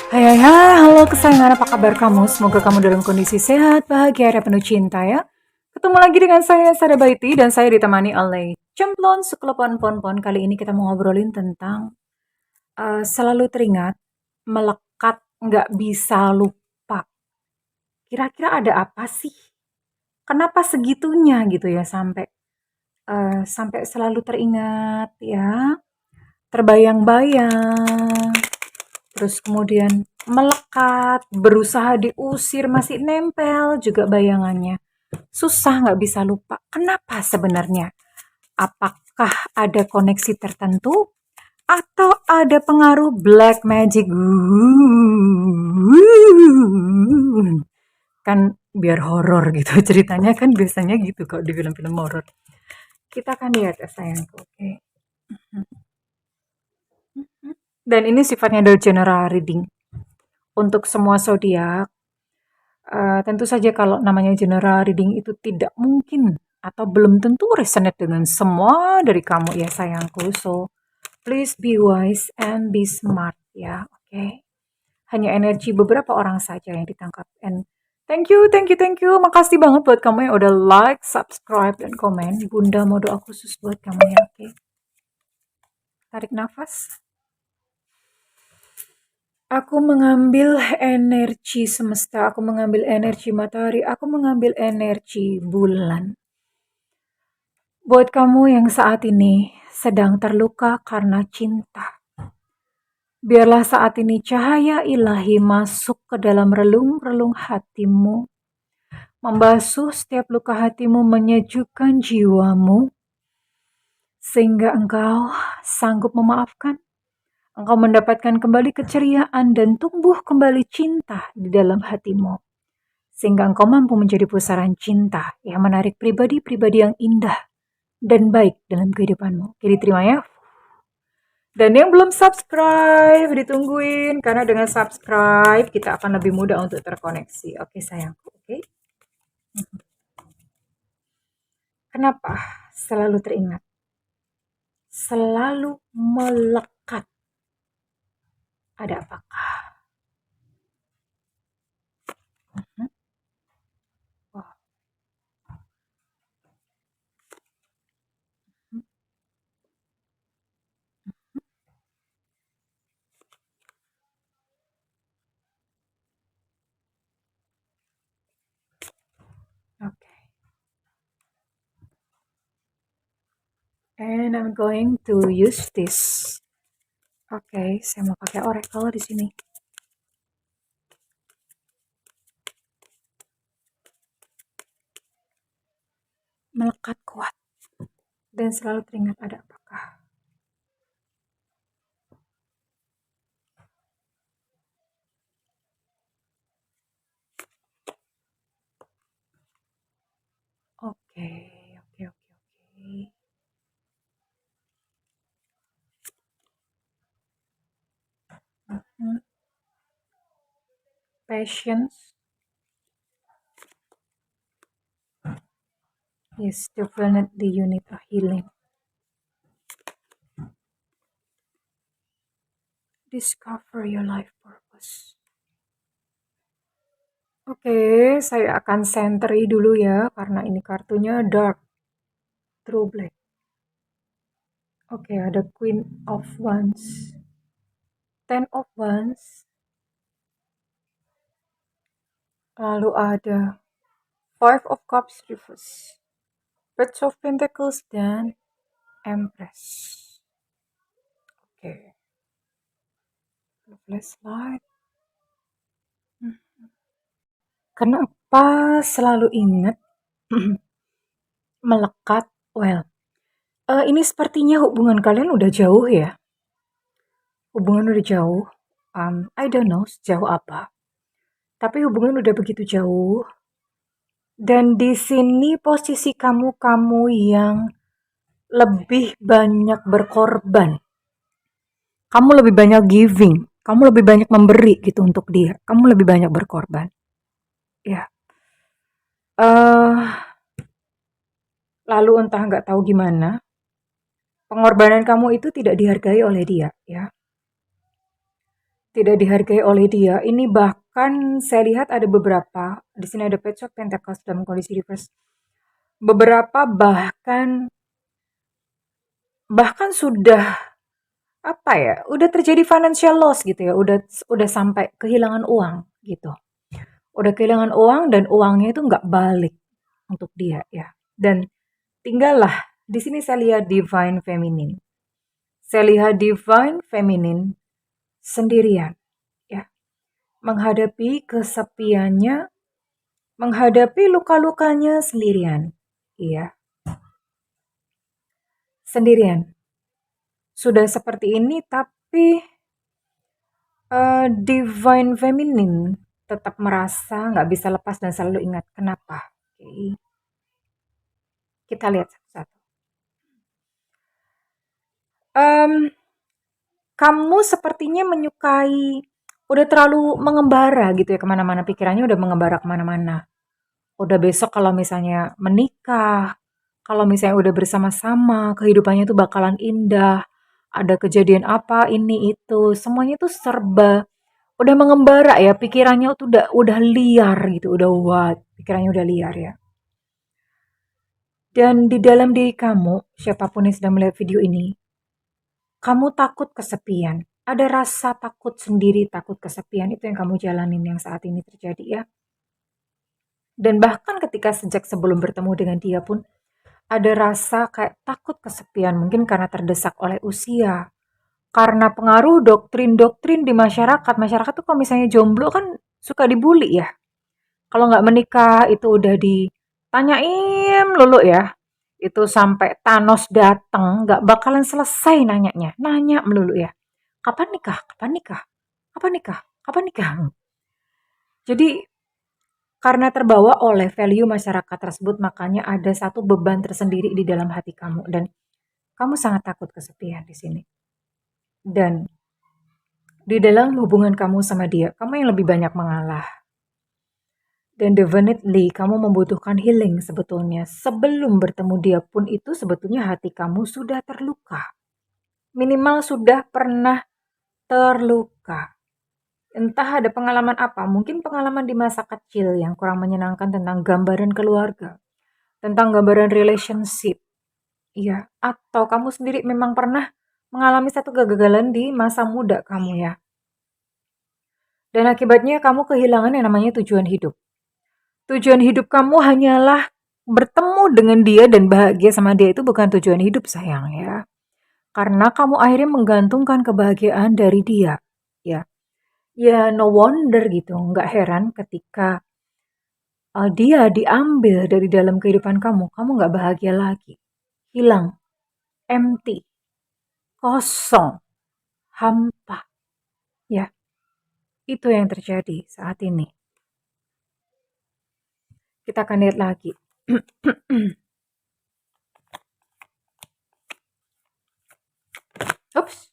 Hai hai hai, halo kesayangan, apa kabar kamu? Semoga kamu dalam kondisi sehat, bahagia, dan penuh cinta ya. Ketemu lagi dengan saya, Sada Baiti, dan saya ditemani oleh Cemplon Suklepon Pon. Kali ini kita mau ngobrolin tentang selalu teringat, melekat, nggak bisa lupa. Kira-kira ada apa sih? Kenapa segitunya gitu ya sampai selalu teringat ya, terbayang-bayang. Terus kemudian melekat, berusaha diusir, masih nempel juga bayangannya. Susah nggak bisa lupa. Kenapa sebenarnya? Apakah ada koneksi tertentu? Atau ada pengaruh black magic? Kan biar horor gitu ceritanya, kan biasanya gitu kok di film-film horor. Kita akan lihat ya sayangku, oke. Dan ini sifatnya dari general reading untuk semua zodiak. Tentu saja kalau namanya general reading itu tidak mungkin atau belum tentu resonate dengan semua dari kamu ya sayangku. So, please be wise and be smart ya, oke? Hanya energi beberapa orang saja yang ditangkap. And thank you. Makasih banget buat kamu yang udah like, subscribe, dan komen. Bunda mau doa khusus buat kamu ya, oke? Tarik nafas. Aku mengambil energi semesta, aku mengambil energi matahari, aku mengambil energi bulan. Buat kamu yang saat ini sedang terluka karena cinta, biarlah saat ini cahaya ilahi masuk ke dalam relung-relung hatimu, membasuh setiap luka hatimu, menyejukkan jiwamu, sehingga engkau sanggup memaafkan. Engkau mendapatkan kembali keceriaan dan tumbuh kembali cinta di dalam hatimu. Sehingga engkau mampu menjadi pusaran cinta yang menarik pribadi-pribadi yang indah dan baik dalam kehidupanmu. Jadi terima ya. Dan yang belum subscribe, ditungguin. Karena dengan subscribe, kita akan lebih mudah untuk terkoneksi. Oke sayangku, oke? Kenapa selalu teringat? Selalu melekat. Ada apakah? Hmm? Oh. Oke. And I'm going to use this. Oke, saya mau pakai oracle di sini. Melekat kuat dan selalu teringat ada apakah. Oke, oke. Mhm. Patience is definitely you need a healing. Discover your life purpose. Oke, saya akan sentri dulu ya, karena ini kartunya dark, true black. Oke, ada Queen of Wands, Ten of Wands, lalu ada Five of Cups reverse, Page of Pentacles, dan Empress. Oke, flashlight. Kenapa selalu ingat melekat? Well, ini sepertinya hubungan kalian udah jauh ya. Hubungan udah jauh. I don't know sejauh apa. Tapi hubungan udah begitu jauh. Dan di sini posisi kamu yang lebih banyak berkorban. Kamu lebih banyak giving. Kamu lebih banyak memberi gitu untuk dia. Kamu lebih banyak berkorban. Ya. Lalu entah nggak tahu gimana, pengorbanan kamu itu tidak dihargai oleh dia, ya. tidak dihargai oleh dia. Ini bahkan saya lihat ada beberapa, di sini ada Page of Pentacles dalam kondisi reverse. Beberapa bahkan bahkan sudah apa ya, udah terjadi financial loss gitu ya, udah sampai kehilangan uang gitu. Udah kehilangan uang dan uangnya itu nggak balik untuk dia ya. Dan tinggallah di sini saya lihat Divine Feminine. Saya lihat Divine Feminine sendirian ya, menghadapi kesepiannya, menghadapi luka-lukanya sendirian. Iya, sendirian. Sudah seperti ini tapi Divine Feminine tetap merasa nggak bisa lepas dan selalu ingat kenapa. Oke, kita lihat satu-satu. Mmm, kamu sepertinya menyukai udah terlalu mengembara gitu ya kemana-mana, pikirannya udah mengembara kemana-mana. Udah besok kalau misalnya menikah, kalau misalnya udah bersama-sama, kehidupannya tuh bakalan indah, ada kejadian apa, ini, itu, semuanya tuh serba udah mengembara ya, pikirannya tuh udah liar gitu, udah pikirannya udah liar ya. Dan di dalam diri kamu, siapapun yang sedang melihat video ini, kamu takut kesepian. Ada rasa takut sendiri, takut kesepian itu yang kamu jalanin yang saat ini terjadi ya. Dan bahkan ketika sejak sebelum bertemu dengan dia pun ada rasa kayak takut kesepian, mungkin karena terdesak oleh usia, karena pengaruh doktrin-doktrin di masyarakat. Masyarakat tuh kalau misalnya jomblo kan suka dibully ya. Kalau nggak menikah itu udah ditanyain lulu ya. Itu sampai Thanos datang nggak bakalan selesai nanyanya. Nanya melulu ya. Kapan nikah? Kapan nikah? Kapan nikah? Kapan nikah? Jadi karena terbawa oleh value masyarakat tersebut makanya ada satu beban tersendiri di dalam hati kamu dan kamu sangat takut kesepian di sini. Dan di dalam hubungan kamu sama dia, kamu yang lebih banyak mengalah. Dan definitely kamu membutuhkan healing sebetulnya. Sebelum bertemu dia pun itu sebetulnya hati kamu sudah terluka. Minimal sudah pernah terluka. Entah ada pengalaman apa, mungkin pengalaman di masa kecil yang kurang menyenangkan tentang gambaran keluarga, tentang gambaran relationship. Iya, atau kamu sendiri memang pernah mengalami satu kegagalan di masa muda kamu ya. Dan akibatnya kamu kehilangan yang namanya tujuan hidup. Tujuan hidup kamu hanyalah bertemu dengan dia dan bahagia sama dia itu bukan tujuan hidup sayang ya. Karena kamu akhirnya menggantungkan kebahagiaan dari dia. Ya, ya no wonder gitu. Nggak heran ketika dia diambil dari dalam kehidupan kamu nggak bahagia lagi. Hilang, empty, kosong, hampa. Ya, itu yang terjadi saat ini. Kita akan lihat lagi. Oops.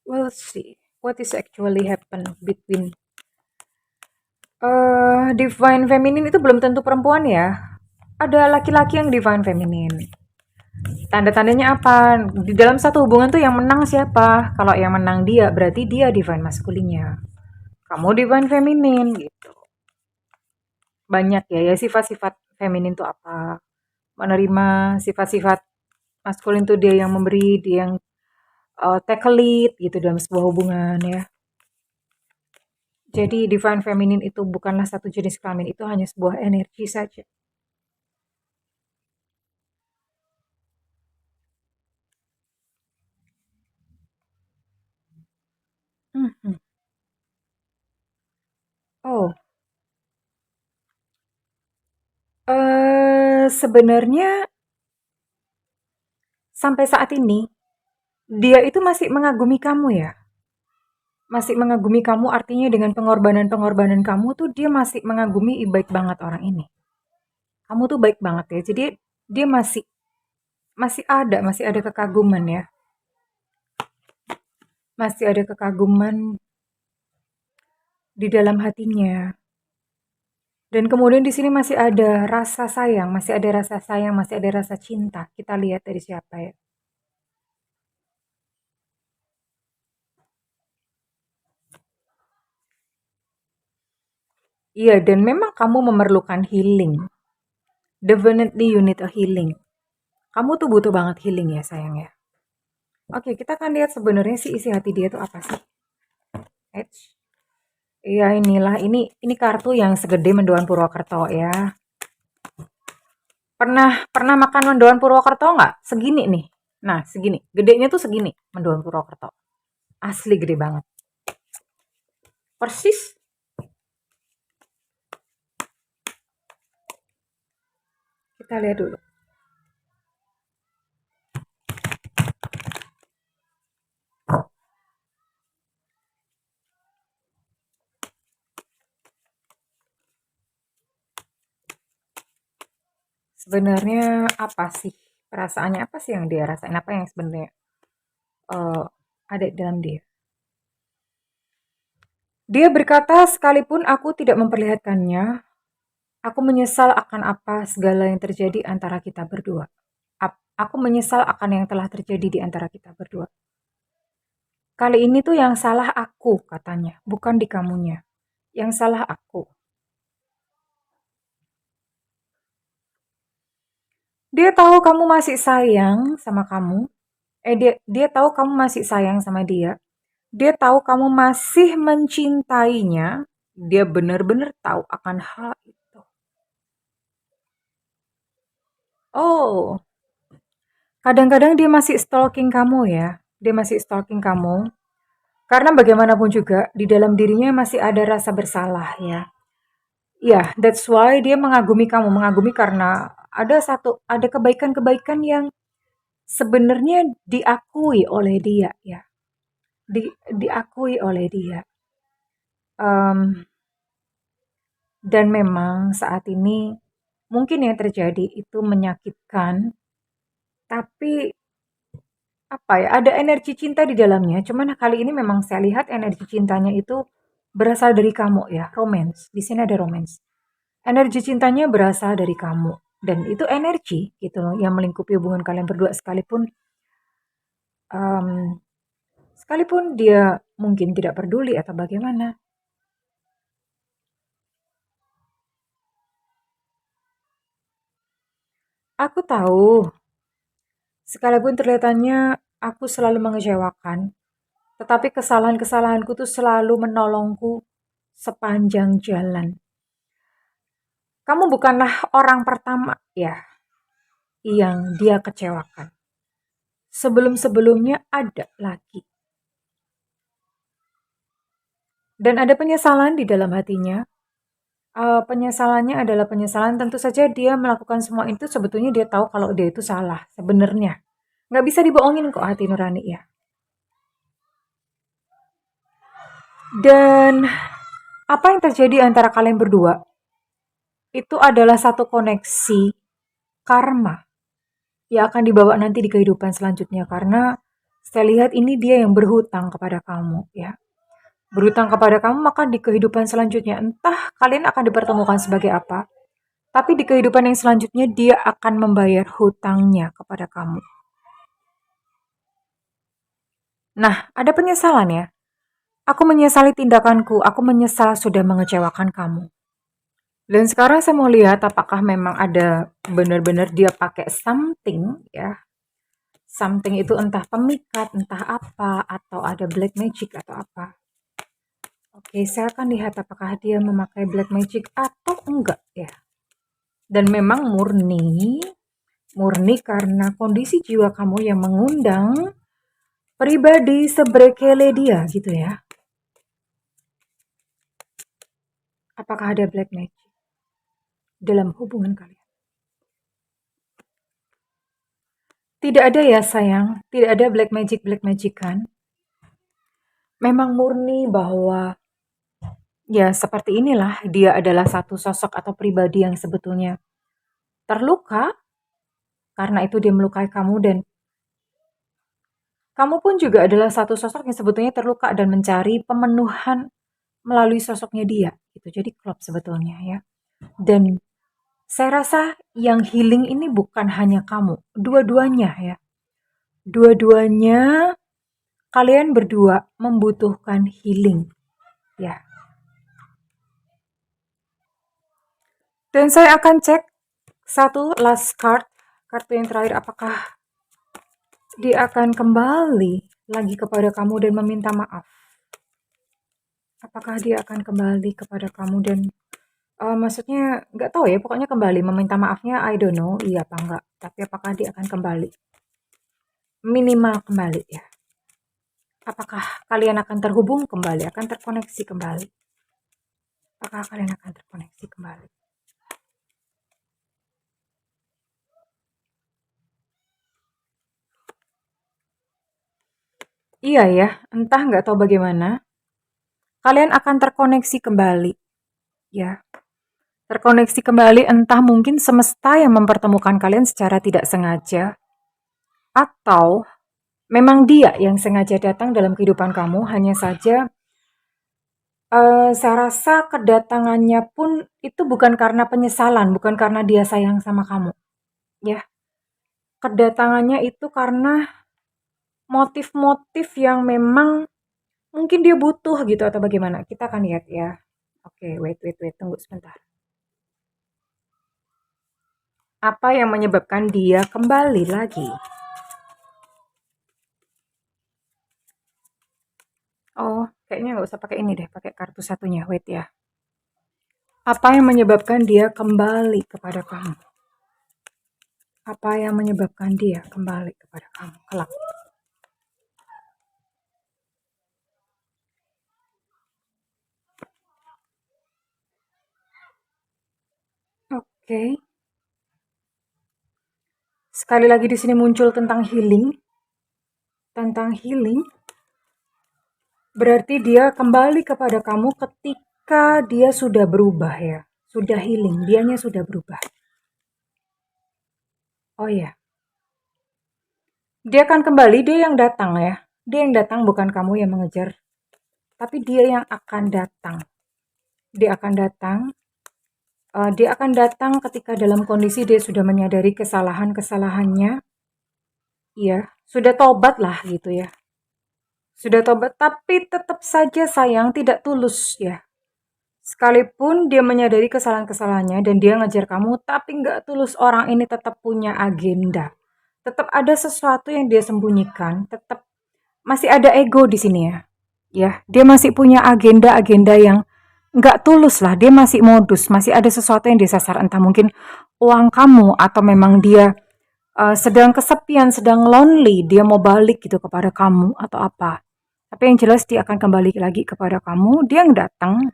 We'll see what is actually happen between divine feminine itu belum tentu perempuan ya. Ada laki-laki yang divine feminine. Tanda-tandanya apa? Di dalam satu hubungan tuh yang menang siapa? Kalau yang menang dia, berarti dia divine maskulinnya. Kamu divine feminine gitu. Banyak ya sifat-sifat feminin tuh apa? Menerima sifat-sifat maskulin tuh dia yang memberi, dia yang take a lead gitu dalam sebuah hubungan ya. Jadi divine feminine itu bukanlah satu jenis kelamin, itu hanya sebuah energi saja. Mhm. Oh, sebenarnya sampai saat ini dia itu masih mengagumi kamu ya. Masih mengagumi kamu artinya dengan pengorbanan-pengorbanan kamu tuh dia masih mengagumi baik banget orang ini. Kamu tuh baik banget ya. Jadi dia masih masih ada kekaguman ya. Masih ada kekaguman di dalam hatinya. Dan kemudian di sini masih ada rasa sayang, masih ada rasa sayang, masih ada rasa cinta. Kita lihat dari siapa ya. Iya, dan memang kamu memerlukan healing. Definitely you need a healing. Kamu tuh butuh banget healing ya sayang ya. Oke, kita akan lihat sebenarnya sih isi hati dia tuh apa sih. Eits. Iya inilah, ini kartu yang segede mendoan Purwokerto ya. Pernah makan mendoan Purwokerto nggak? Segini nih. Nah, segini. Gedenya tuh segini mendoan Purwokerto. Asli gede banget. Persis. Kita lihat dulu. Sebenarnya apa sih? Perasaannya apa sih yang dia rasain? Apa yang sebenarnya ada di dalam dia? Dia berkata, sekalipun aku tidak memperlihatkannya, aku menyesal akan apa segala yang terjadi antara kita berdua. Aku menyesal akan yang telah terjadi di antara kita berdua. Kali ini tuh yang salah aku, katanya, bukan di kamunya. Yang salah aku. Dia tahu kamu masih sayang sama kamu. Dia tahu kamu masih sayang sama dia. Dia tahu kamu masih mencintainya. Dia benar-benar tahu akan hal itu. Oh, kadang-kadang dia masih stalking kamu ya. Dia masih stalking kamu. Karena bagaimanapun juga, di dalam dirinya masih ada rasa bersalah ya. Ya, that's why dia mengagumi kamu. Mengagumi karena ada kebaikan-kebaikan yang sebenarnya diakui oleh dia ya. Diakui oleh dia. Em, dan memang saat ini mungkin yang terjadi itu menyakitkan, tapi apa ya, ada energi cinta di dalamnya. Cuman kali ini memang saya lihat energi cintanya itu berasal dari kamu ya, romance. Di sini ada romance. Energi cintanya berasal dari kamu dan itu energi gitu loh yang melingkupi hubungan kalian berdua em, sekalipun dia mungkin tidak peduli atau bagaimana. Aku tahu, sekalipun terlihatannya aku selalu mengecewakan, tetapi kesalahan-kesalahanku tuh selalu menolongku sepanjang jalan. Kamu bukanlah orang pertama ya yang dia kecewakan. Sebelum-sebelumnya ada lagi. Dan ada penyesalan di dalam hatinya. Penyesalannya adalah penyesalan tentu saja dia melakukan semua itu sebetulnya dia tahu kalau dia itu salah sebenarnya. Nggak bisa dibohongin kok hati nurani ya. Dan apa yang terjadi antara kalian berdua itu adalah satu koneksi karma yang akan dibawa nanti di kehidupan selanjutnya karena saya lihat ini dia yang berhutang kepada kamu ya. Berhutang kepada kamu maka di kehidupan selanjutnya entah kalian akan dipertemukan sebagai apa, tapi di kehidupan yang selanjutnya dia akan membayar hutangnya kepada kamu. Nah, ada penyesalan ya. Aku menyesali tindakanku, aku menyesal sudah mengecewakan kamu. Dan sekarang saya mau lihat apakah memang ada benar-benar dia pakai something ya. Something itu entah pemikat, entah apa, atau ada black magic atau apa. Oke, saya akan lihat apakah dia memakai black magic atau enggak ya. Dan memang murni karena kondisi jiwa kamu yang mengundang pribadi sebrekele dia gitu ya. Apakah ada black magic dalam hubungan kalian? Tidak ada ya sayang, tidak ada black magic kan. Memang murni bahwa ya seperti inilah dia adalah satu sosok atau pribadi yang sebetulnya terluka karena itu dia melukai kamu dan kamu pun juga adalah satu sosok yang sebetulnya terluka dan mencari pemenuhan melalui sosoknya dia gitu. Jadi klop sebetulnya ya. Dan saya rasa yang healing ini bukan hanya kamu, dua-duanya ya. Dua-duanya kalian berdua membutuhkan healing ya. Dan saya akan cek satu last card, kartu yang terakhir, apakah dia akan kembali lagi kepada kamu dan meminta maaf. Apakah dia akan kembali kepada kamu dan maksudnya nggak tahu ya, pokoknya kembali meminta maafnya, I don't know, iya apa enggak. Tapi apakah dia akan kembali? Minimal kembali ya. Apakah kalian akan terhubung kembali, akan terkoneksi kembali? Apakah kalian akan terkoneksi kembali? Iya ya, entah nggak tahu bagaimana. Kalian akan terkoneksi kembali, ya. Terkoneksi kembali, entah mungkin semesta yang mempertemukan kalian secara tidak sengaja, atau memang dia yang sengaja datang dalam kehidupan kamu. Hanya saja saya rasa kedatangannya pun itu bukan karena penyesalan, bukan karena dia sayang sama kamu, ya. Kedatangannya itu karena motif-motif yang memang mungkin dia butuh gitu atau bagaimana. Kita akan lihat ya. Oke, wait, tunggu sebentar. Apa yang menyebabkan dia kembali lagi? Oh, kayaknya nggak usah pakai ini deh, pakai kartu satunya. Wait ya. Apa yang menyebabkan dia kembali kepada kamu? Apa yang menyebabkan dia kembali kepada kamu kelak? Oke. Sekali lagi di sini muncul tentang healing. Tentang healing. Berarti dia kembali kepada kamu ketika dia sudah berubah ya. Sudah healing, dianya sudah berubah. Oh ya. Dia akan kembali, dia yang datang ya. Dia yang datang, bukan kamu yang mengejar. Tapi dia yang akan datang. Dia akan datang. Dia akan datang ketika dalam kondisi dia sudah menyadari kesalahan-kesalahannya. Iya, sudah tobat lah gitu ya. Sudah tobat, tapi tetap saja sayang, tidak tulus ya. Sekalipun dia menyadari kesalahan-kesalahannya dan dia ngejar kamu, tapi nggak tulus, orang ini tetap punya agenda. Tetap ada sesuatu yang dia sembunyikan, tetap masih ada ego di sini ya. Ya, dia masih punya agenda-agenda yang nggak tulus lah. Dia masih modus, masih ada sesuatu yang disasar. Entah mungkin uang kamu atau memang dia sedang kesepian, sedang lonely. Dia mau balik gitu kepada kamu atau apa. Tapi yang jelas dia akan kembali lagi kepada kamu. Dia yang datang,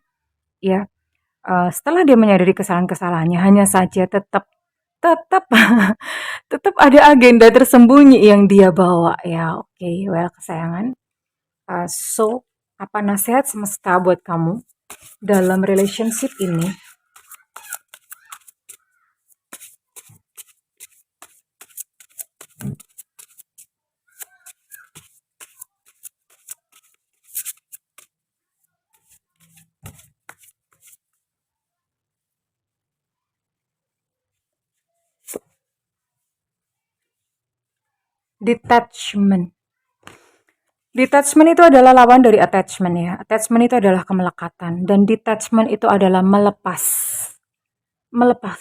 ya. Setelah dia menyadari kesalahan-kesalahannya, hanya saja tetap tetap tetap ada agenda tersembunyi yang dia bawa ya. Oke, well kesayangan. So, apa nasihat semesta buat kamu dalam relationship ini? Detachment. Detachment itu adalah lawan dari attachment ya. Attachment itu adalah kemelekatan dan detachment itu adalah melepas. Melepas.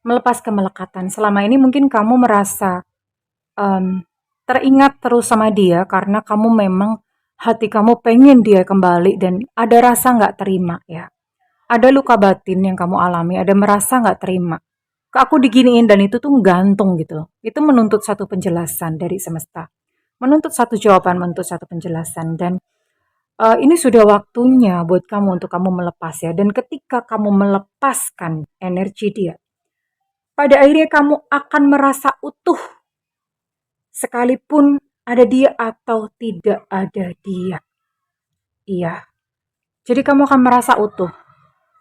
Melepas kemelekatan. Selama ini mungkin kamu merasa teringat terus sama dia karena kamu memang hati kamu pengen dia kembali dan ada rasa nggak terima ya. Ada luka batin yang kamu alami, ada merasa nggak terima. Kok aku diginiin dan itu tuh gantung gitu. Itu menuntut satu penjelasan dari semesta. Menuntut satu jawaban, menuntut satu penjelasan. Dan ini sudah waktunya buat kamu untuk kamu melepas ya. Dan ketika kamu melepaskan energi dia, pada akhirnya kamu akan merasa utuh. Sekalipun ada dia atau tidak ada dia. Iya. Jadi kamu akan merasa utuh.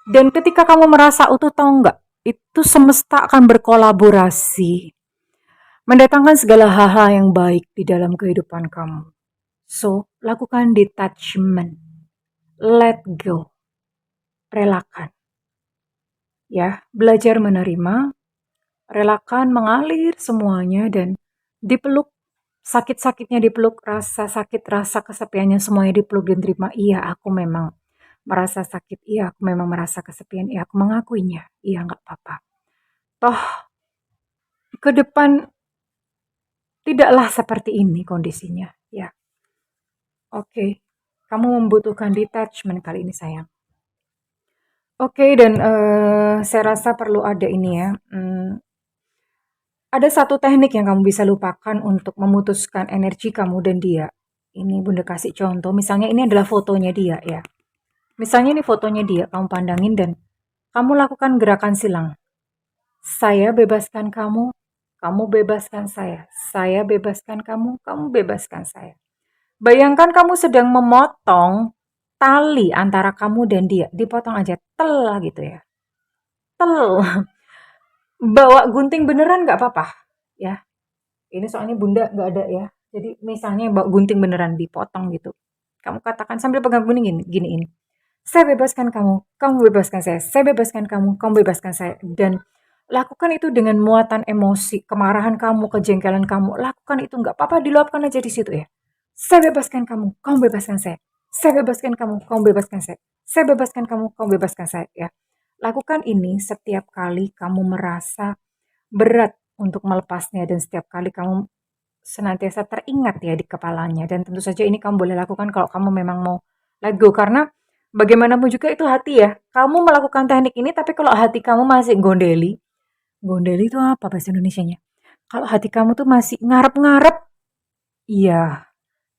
Dan ketika kamu merasa utuh, tahu nggak? Itu semesta akan berkolaborasi. Mendatangkan segala hal-hal yang baik di dalam kehidupan kamu. So, lakukan detachment. Let go. Relakan. Ya, belajar menerima. Relakan, mengalir semuanya dan dipeluk. Sakit-sakitnya dipeluk, rasa sakit, rasa kesepiannya semuanya dipeluk dan terima. Iya, aku memang merasa sakit, iya aku memang merasa kesepian, iya aku mengakuinya, iya nggak apa-apa. Toh ke depan tidaklah seperti ini kondisinya, ya. Oke, kamu membutuhkan detachment kali ini sayang. Oke, dan saya rasa perlu ada ini ya. Ada satu teknik yang kamu bisa lupakan untuk memutuskan energi kamu dan dia. Ini Bunda kasih contoh, misalnya ini adalah fotonya dia ya. Misalnya ini fotonya dia, kamu pandangin dan kamu lakukan gerakan silang. Saya bebaskan kamu bebaskan saya bebaskan kamu bebaskan saya. Bayangkan kamu sedang memotong tali antara kamu dan dia, dipotong aja, tel gitu ya. Tel. Bawa gunting beneran nggak apa-apa, ya. Ini soalnya Bunda nggak ada ya. Jadi misalnya bawa gunting beneran dipotong gitu. Kamu katakan sambil pegang gunting gini ini. Saya bebaskan kamu bebaskan saya bebaskan kamu bebaskan saya. Dan lakukan itu dengan muatan emosi, kemarahan kamu, kejengkelan kamu. Lakukan itu nggak apa-apa, diluapkan aja di situ ya. Saya bebaskan kamu bebaskan saya. Saya bebaskan kamu bebaskan saya. Saya bebaskan kamu bebaskan saya ya. Lakukan ini setiap kali kamu merasa berat untuk melepasnya dan setiap kali kamu senantiasa teringat ya di kepalanya dan tentu saja ini kamu boleh lakukan kalau kamu memang mau let go karena bagaimanapun juga itu hati ya. Kamu melakukan teknik ini tapi kalau hati kamu masih gondeli, gondeli itu apa bahasa Indonesianya? Kalau hati kamu tuh masih ngarep-ngarep, iya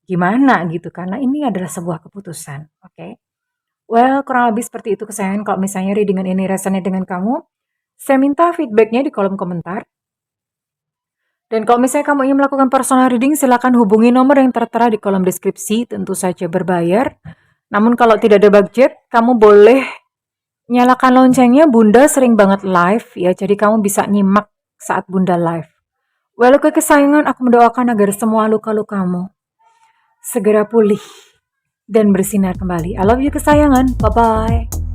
gimana gitu karena ini adalah sebuah keputusan, oke? Well, kurang lebih seperti itu kesayangan kalau misalnya readingan ini resonate dengan kamu, saya minta feedbacknya di kolom komentar. Dan kalau misalnya kamu ingin melakukan personal reading, silakan hubungi nomor yang tertera di kolom deskripsi, tentu saja berbayar. Namun kalau tidak ada budget, kamu boleh nyalakan loncengnya, Bunda sering banget live ya, jadi kamu bisa nyimak saat Bunda live. Well, oke kesayangan, aku mendoakan agar semua luka-lukamu segera pulih dan bersinar kembali. I love you kesayangan, bye-bye.